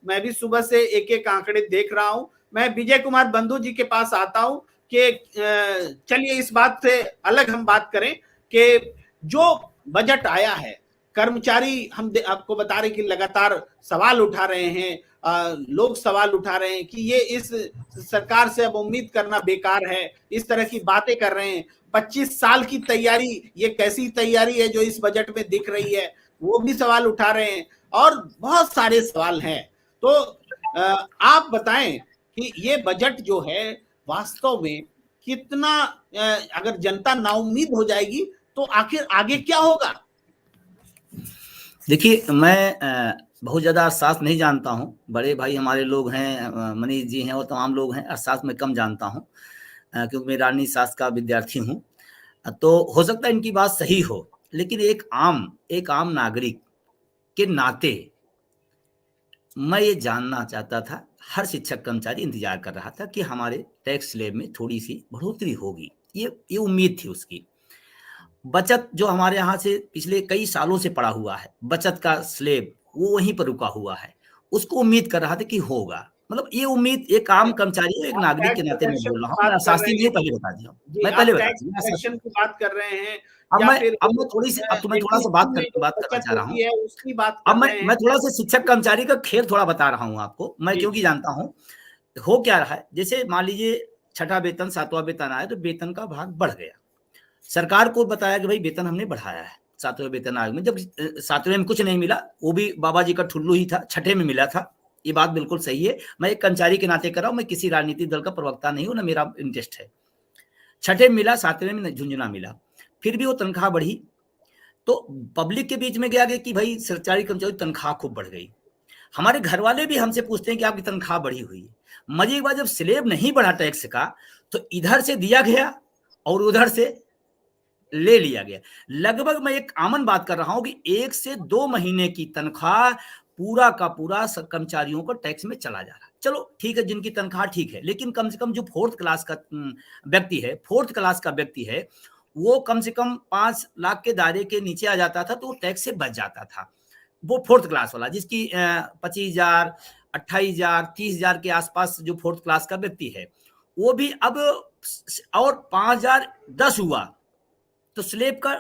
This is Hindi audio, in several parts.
मैं भी सुबह से एक एक आंकड़े देख रहा हूं। मैं विजय कुमार बंधु जी के पास आता हूं कि चलिए इस बात से अलग हम बात करें कि जो बजट आया है, कर्मचारी हम आपको बता रहे कि लगातार सवाल उठा रहे हैं, लोग सवाल उठा रहे हैं कि ये इस सरकार से अब उम्मीद करना बेकार है, इस तरह की बातें कर रहे हैं। 25 साल की तैयारी, ये कैसी तैयारी है जो इस बजट में दिख रही है, वो भी सवाल उठा रहे हैं और बहुत सारे सवाल हैं। तो आप बताएं कि ये बजट जो है वास्तव में कितना, अगर जनता नाउम्मीद हो जाएगी तो आखिर आगे क्या होगा? देखिए, मैं बहुत ज़्यादा अर्थशास्त्र नहीं जानता हूँ। बड़े भाई हमारे लोग हैं, मनीष जी हैं और तमाम लोग हैं। अर्थशास्त्र में कम जानता हूँ क्योंकि मैं राजनीति शास्त्र का विद्यार्थी हूँ। तो हो सकता है इनकी बात सही हो, लेकिन एक आम नागरिक के नाते मैं ये जानना चाहता था, हर शिक्षक कर्मचारी इंतजार कर रहा था कि हमारे टैक्स स्लैब में थोड़ी सी बढ़ोतरी होगी। ये उम्मीद थी उसकी। बचत जो हमारे यहाँ से पिछले कई सालों से पड़ा हुआ है, बचत का स्लैब वो वहीं पर रुका हुआ है, उसको उम्मीद कर रहा था कि होगा। मतलब ये उम्मीद एक आम कर्मचारी, एक नागरिक के नाते मैं बोल रहा हूँ। मैं अर्थशास्त्री नहीं, पहले बता दिया, मैं पहले बता टैक्स कलेक्शन की बात कर रहे हैं अब या मैं फिर अब मैं थोड़ी सी अब तो मैं थोड़ा सा बात करना बचत चाह रहा हूँ। होती है उसकी बात अब कर रहे मैं हैं? थोड़ा सा शिक्षक कर्मचारी का खेल थोड़ा बता रहा हूँ आपको, मैं क्योंकि जानता हूँ हो क्या रहा है। जैसे मान लीजिए छठा वेतन, सातवां वेतन आया तो वेतन का भाग बढ़ गया। सरकार को बताया कि भाई वेतन हमने बढ़ाया है। सातवें वेतन आयोग में जब सातवें में कुछ नहीं मिला, वो भी बाबा जी का ठुल्लू ही था, छठे में मिला था। ये बात बिल्कुल सही है। मैं एक कर्मचारी के नाते कर रहा हूँ, मैं किसी राजनीतिक दल का प्रवक्ता नहीं हूँ, ना मेरा इंटरेस्ट है। छठे में मिला, सातवें में झुंझुना मिला, फिर भी वो तनख्वाह बढ़ी। तो पब्लिक के बीच में गया कि भाई सरकारी कर्मचारी तनख्वाह खूब बढ़ गई। हमारे घर वाले भी हमसे पूछते हैं कि आपकी तनख्वाह बढ़ी हुई है। मजे की बात, जब स्लेब नहीं बढ़ा टैक्स का तो इधर से दिया गया और उधर से ले लिया गया। लगभग मैं एक आमन बात कर रहा हूं कि 1 से 2 महीने की तनख्वाह पूरा का पूरा कर्मचारियों को टैक्स में चला जा रहा है। चलो ठीक है, जिनकी तनख्वाह ठीक है, लेकिन कम से कम जो फोर्थ क्लास का व्यक्ति है, वो कम से कम 5 लाख के दायरे के नीचे आ जाता था तो वो टैक्स से बच जाता था। वो फोर्थ क्लास वाला जिसकी 25,000, 28,000, 30,000 के आसपास जो फोर्थ क्लास का व्यक्ति है, वो भी अब और 5,010 हुआ तो स्लेब का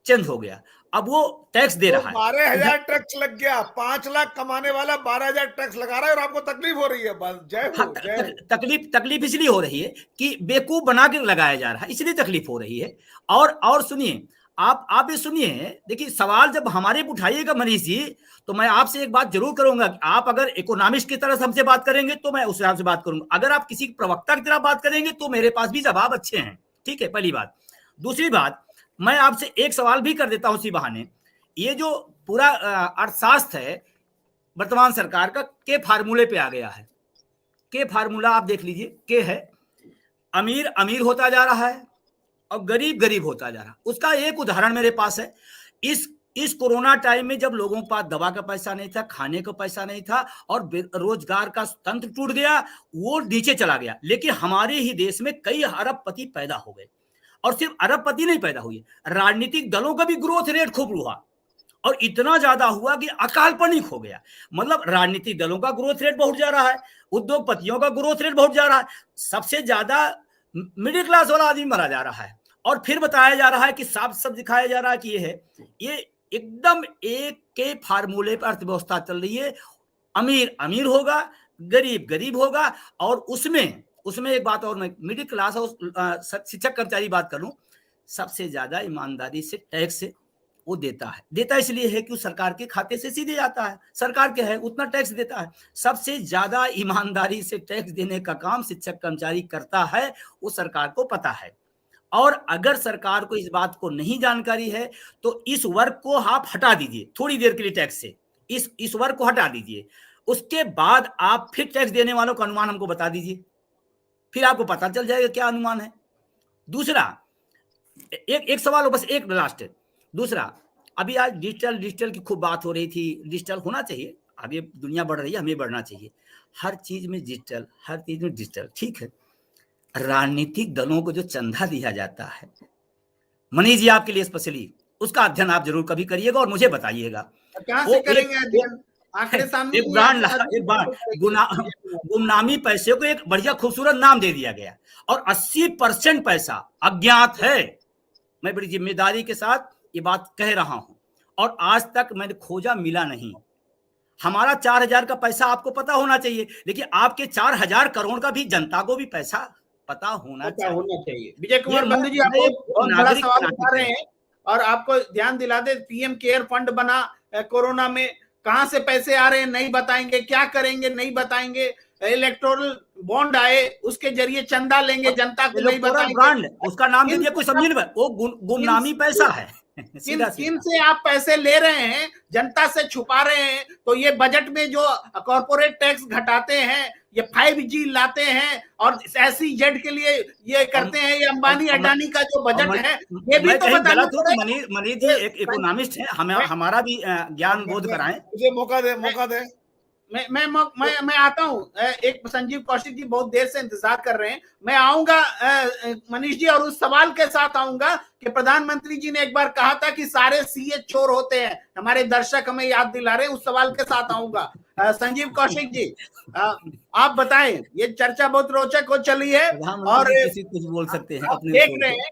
चेंज हो गया, अब वो टैक्स दे रहा है। 12,000 टैक्स लग गया। 5 लाख कमाने वाला 12,000 टैक्स लगा रहा है और आपको तकलीफ हो रही है। बस जय हो, जय हो। तकलीफ इसलिए हो रही है कि बेवकूफ बना के लगाया जा रहा है, इसलिए तकलीफ हो रही है। और सुनिए, आप ये सुनिए, देखिए सवाल जब हमारे उठाइएगा मनीष जी, तो मैं आपसे एक बात जरूर करूंगा। आप अगर इकोनॉमिस्ट की तरह से हमसे बात करेंगे तो मैं उस हिसाब से बात करूंगा, अगर आप किसी प्रवक्ता की तरह बात करेंगे तो मेरे पास भी जवाब अच्छे हैं। ठीक है, पहली बात। दूसरी बात, मैं आपसे एक सवाल भी कर देता हूं इसी बहाने। ये जो पूरा अर्थशास्त्र है वर्तमान सरकार का, के फार्मूले पे आ गया है। के फार्मूला आप देख लीजिए, के है अमीर अमीर होता जा रहा है और गरीब गरीब होता जा रहा है। उसका एक उदाहरण मेरे पास है। इस कोरोना टाइम में जब लोगों के पास दवा का पैसा नहीं था, खाने का पैसा नहीं था और रोजगार का तंत्र टूट गया, वो नीचे चला गया। लेकिन हमारे ही देश में कई अरबपति पैदा हो गए, और सिर्फ अरबपति नहीं पैदा हुए, राजनीतिक दलों का भी ग्रोथ रेट खूब हुआ और इतना ज्यादा हुआ कि अकाल्पनिक हो गया। मतलब राजनीतिक दलों का ग्रोथ रेट बहुत जा रहा है, उद्योगपतियों का ग्रोथ रेट बहुत जा रहा है, सबसे ज्यादा मिडिल क्लास वाला आदमी मरा जा रहा है। और फिर बताया जा रहा है कि साफ सब दिखाया जा रहा है कि ये एकदम एक के फार्मूले पर अर्थव्यवस्था चल रही है। अमीर अमीर होगा, गरीब गरीब होगा। और उसमें एक बात और, मैं मिडिल क्लास और शिक्षक कर्मचारी बात करूं, सबसे ज्यादा ईमानदारी से टैक्स वो देता इसलिए है कि सरकार के खाते से सीधे जाता है, सरकार के है उतना टैक्स देता है। सबसे ज्यादा ईमानदारी से टैक्स देने का काम शिक्षक कर्मचारी करता है, वो सरकार को पता है। और अगर सरकार को इस बात को नहीं जानकारी है तो इस वर्ग को आप हटा दीजिए थोड़ी देर के लिए टैक्स से, इस वर्ग को हटा दीजिए, उसके बाद आप फिर टैक्स देने वालों का अनुमान हमको बता दीजिए, फिर आपको पता चल जाएगा क्या अनुमान है। दूसरा एक सवाल हो, बस एक लास्ट है। दूसरा, अभी आज डिजिटल की खूब बात हो रही थी। डिजिटल होना चाहिए, आगे दुनिया बढ़ रही है, हमें बढ़ना चाहिए। हर चीज में डिजिटल, ठीक है। राजनीतिक दलों को जो चंदा दिया जाता है, मनीष जी आपके लिए स्पेशली, उसका अध्ययन आप जरूर कभी करिएगा और मुझे बताइएगा। कहां से करेंगे अध्ययन? आंकड़े सामने एक ब्रांड एक ब्रांड गुमनामी पैसे को एक बढ़िया खूबसूरत नाम दे दिया गया और 80% पैसा अज्ञात है। मैं बड़ी जिम्मेदारी के साथ ये बात कह रहा हूं और आज तक मैंने खोजा, मिला नहीं। हमारा 4000 का पैसा आपको पता होना चाहिए, लेकिन आपके 4000 करोड़ का भी जनता को भी पैसा पता होना चाहिए। विजय कुमार बंधु जी, आप बहुत बड़ा सवाल उठा रहे हैं और आपको ध्यान दिला दे, पीएम केयर फंड बना कोरोना में, कहां से पैसे आ रहे हैं नहीं बताएंगे, क्या करेंगे नहीं बताएंगे, इलेक्टोरल बॉन्ड आए उसके जरिए चंदा लेंगे जनता को नहीं बताएंगे, ब्रांड उसका नाम दे दिया, कोई समझ नहीं, वो गुमनामी पैसा है। किन से आप पैसे ले रहे हैं, जनता से छुपा रहे हैं। तो ये बजट में जो कॉर्पोरेट टैक्स घटाते हैं, ये 5G लाते हैं और SEZ के लिए ये करते हैं, ये अंबानी अडानी का जो बजट है ये भी तो बताना पड़ेगा। मनीष जी एक इकोनॉमिस्ट है, हमारा भी ज्ञान बोध कराएं। मुझे मौका दे। मैं आता हूं। एक संजीव कौशिक जी बहुत देर से इंतजार कर रहे हैं, मैं आऊंगा मनीष जी, और उस सवाल के साथ आऊंगा कि प्रधानमंत्री जी ने एक बार कहा था कि सारे सीए चोर होते हैं, हमारे दर्शक हमें याद दिला रहे हैं, उस सवाल के साथ आऊंगा। संजीव कौशिक जी आप बताएं, ये चर्चा बहुत रोचक हो चली है और कुछ बोल सकते हैं, देख रहे हैं